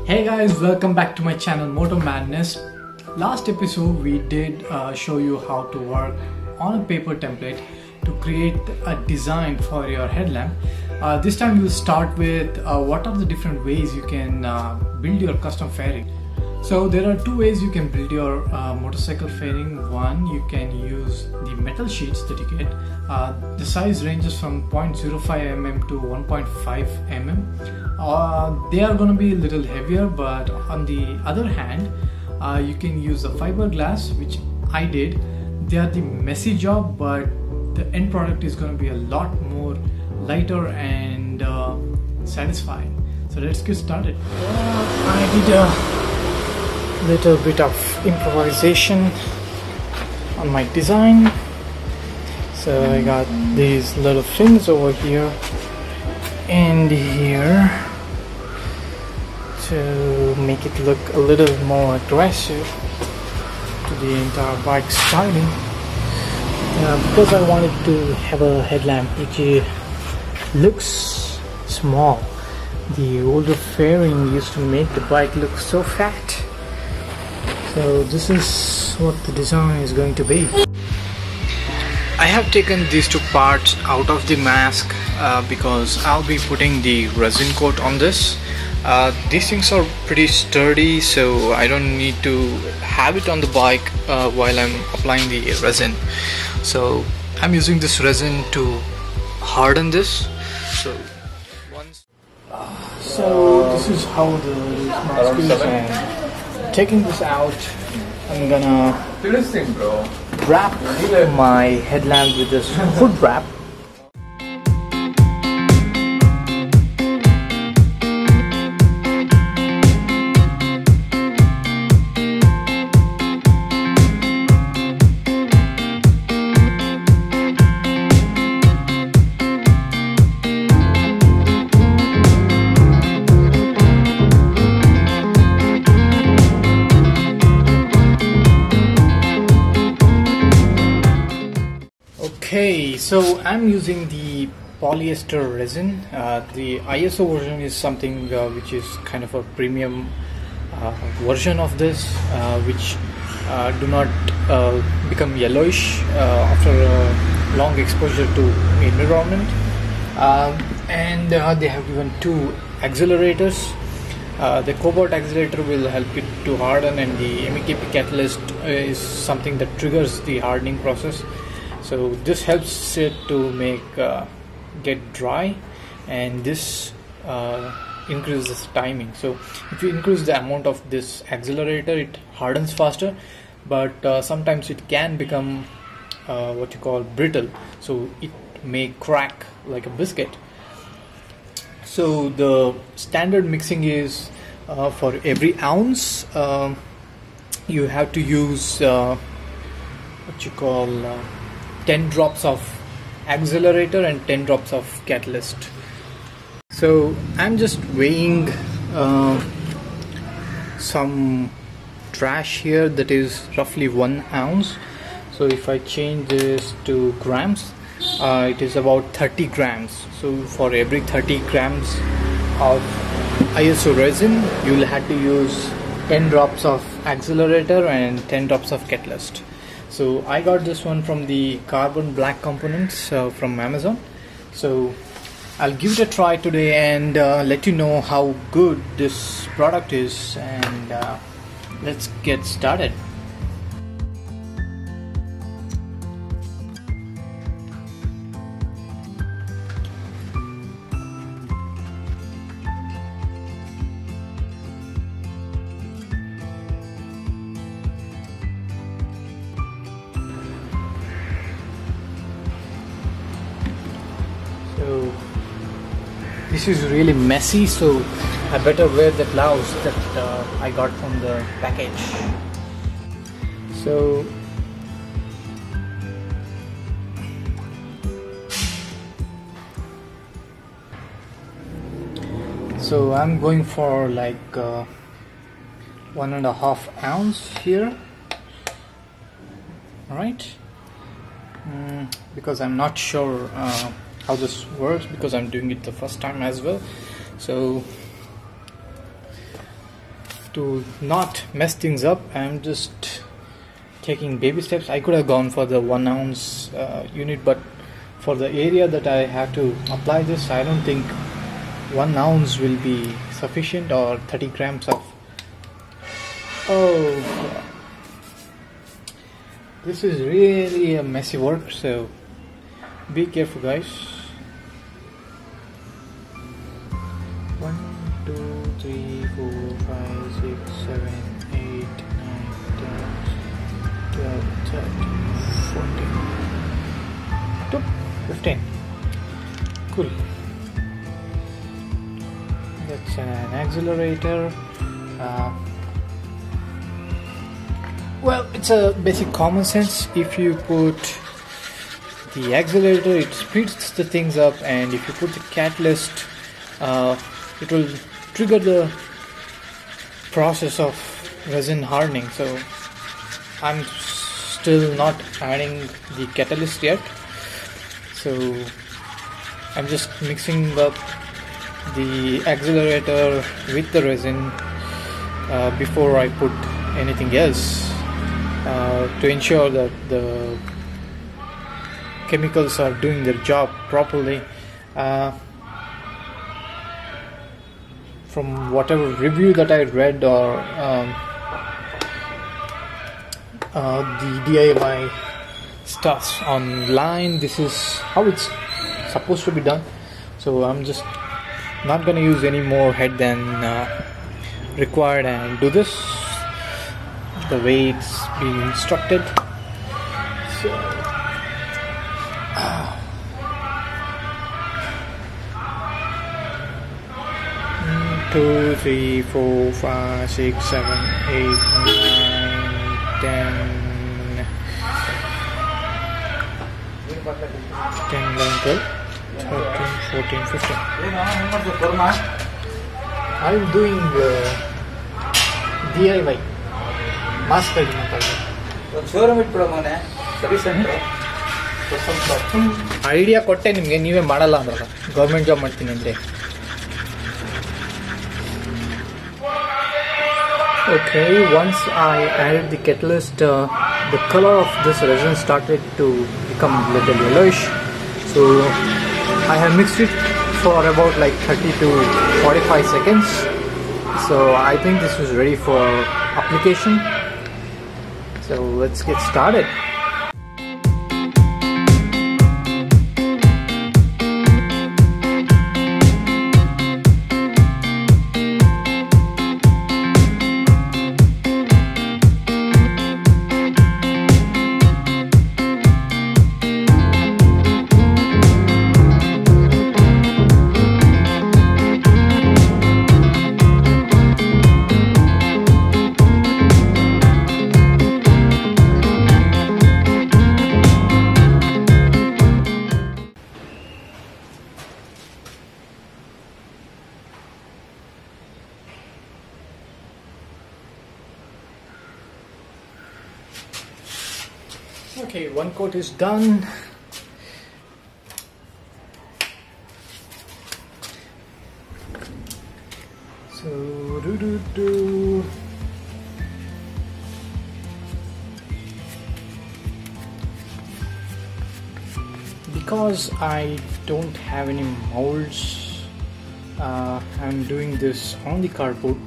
Hey guys, welcome back to my channel Moto Madness. Last episode we did show you how to work on a paper template to create a design for your headlamp. This time we'll start with what are the different ways you can build your custom fairing. So there are two ways you can build your motorcycle fairing. One, you can use the metal sheets that you get. The size ranges from 0.05 mm to 1.5 mm. They are going to be a little heavier, but on the other hand, you can use the fiberglass, which I did. They are the messy job, but the end product is going to be a lot more lighter and satisfying. So let's get started. I did a little bit of improvisation on my design. So I got these little fins over here and here to make it look a little more aggressive to the entire bike styling. Because I wanted to have a headlamp which looks small. The older fairing used to make the bike look so fat. So this is what the design is going to be. I have taken these two parts out of the mask because I'll be putting the resin coat on this. These things are pretty sturdy, so I don't need to have it on the bike while I'm applying the resin. So I'm using this resin to harden this. So this is how the mask is, and taking this out, I'm gonna wrap my headlamp with this hood wrap. Okay, so I'm using the polyester resin. The ISO version is something which is kind of a premium version of this, which do not become yellowish after a long exposure to environment. And they have given two accelerators. The cobalt accelerator will help it to harden, and the MEKP catalyst is something that triggers the hardening process. So this helps it to make get dry, and this increases timing. So if you increase the amount of this accelerator, it hardens faster, but sometimes it can become what you call brittle, so it may crack like a biscuit. So the standard mixing is for every ounce you have to use what you call 10 drops of accelerator and 10 drops of catalyst. So I'm just weighing some trash here that is roughly 1 ounce. So if I change this to grams, it is about 30 grams. So for every 30 grams of ISO resin, you will have to use 10 drops of accelerator and 10 drops of catalyst. So I got this one from the carbon black components from Amazon. So I'll give it a try today and let you know how good this product is, and let's get started. So this is really messy, so I better wear the gloves that I got from the package. So I'm going for like 1.5 ounce here. Alright, because I'm not sure how this works, because I'm doing it the first time as well. So to not mess things up, I'm just taking baby steps. I could have gone for the 1 ounce unit, but for the area that I have to apply this, I don't think 1 ounce will be sufficient, or 30 grams of. Oh, this is really a messy work, so be careful, guys. 1, 2, 3, 4, 5, 6, 7, 8, 9, 10, 12, 13, 14, 15. Cool. That's an accelerator. Well, it's a basic common sense. If you put the accelerator, it speeds the things up, and if you put the catalyst, it will trigger the process of resin hardening. So I'm still not adding the catalyst yet, so I'm just mixing up the accelerator with the resin before I put anything else, to ensure that the chemicals are doing their job properly. From whatever review that I read, or the DIY stuff online, this is how it's supposed to be done. So I'm just not going to use any more head than required and do this the way it's been instructed. So 2, 3, 4, 5, 6, 7, 8, 9, 10, 11, 12, 13, 14, 15. I'm doing DIY mask idea ಕೊಟ್ಟೆ ನಿಮಗೆ, ನೀವೇ ಮಾಡಲ್ಲ ಅಂದ್ರಲ್ಲ government job ಮಾಡ್ತೀನಿ ಅಂದರೆ. Okay, once I added the catalyst, the color of this resin started to become a little yellowish. So I have mixed it for about like 30 to 45 seconds. So I think this is ready for application. So let's get started. Okay, one coat is done. So because I don't have any molds, I'm doing this on the cardboard.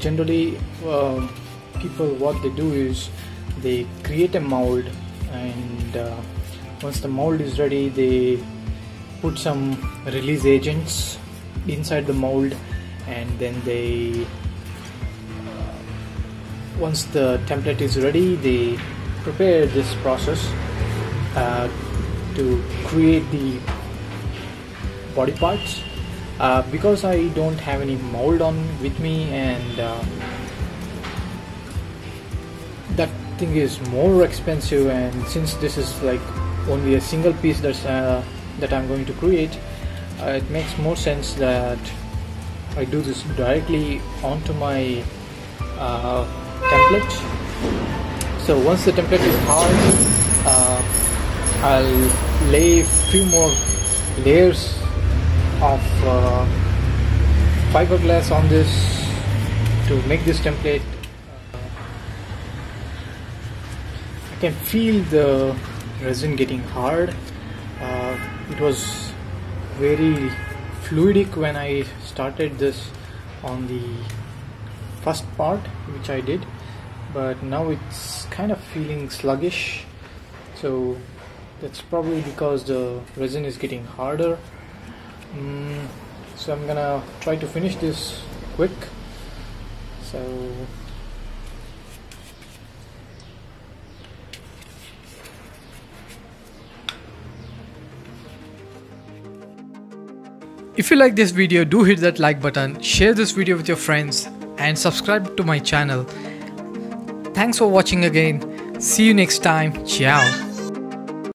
Generally, people, what they do is they create a mold, and once the mold is ready, they put some release agents inside the mold, and then they once the template is ready, they prepare this process to create the body parts. Because I don't have any mold on with me, and that thing is more expensive, and since this is like only a single piece that I'm going to create, it makes more sense that I do this directly onto my template. So once the template is hard, I'll lay a few more layers of fiberglass on this to make this template, I can feel the resin getting hard. It was very fluidic when I started this on the first part which I did, but now it's kind of feeling sluggish, so that's probably because the resin is getting harder. So I'm gonna try to finish this quick. So if you like this video, do hit that like button, share this video with your friends and subscribe to my channel. Thanks for watching again. See you next time. Ciao.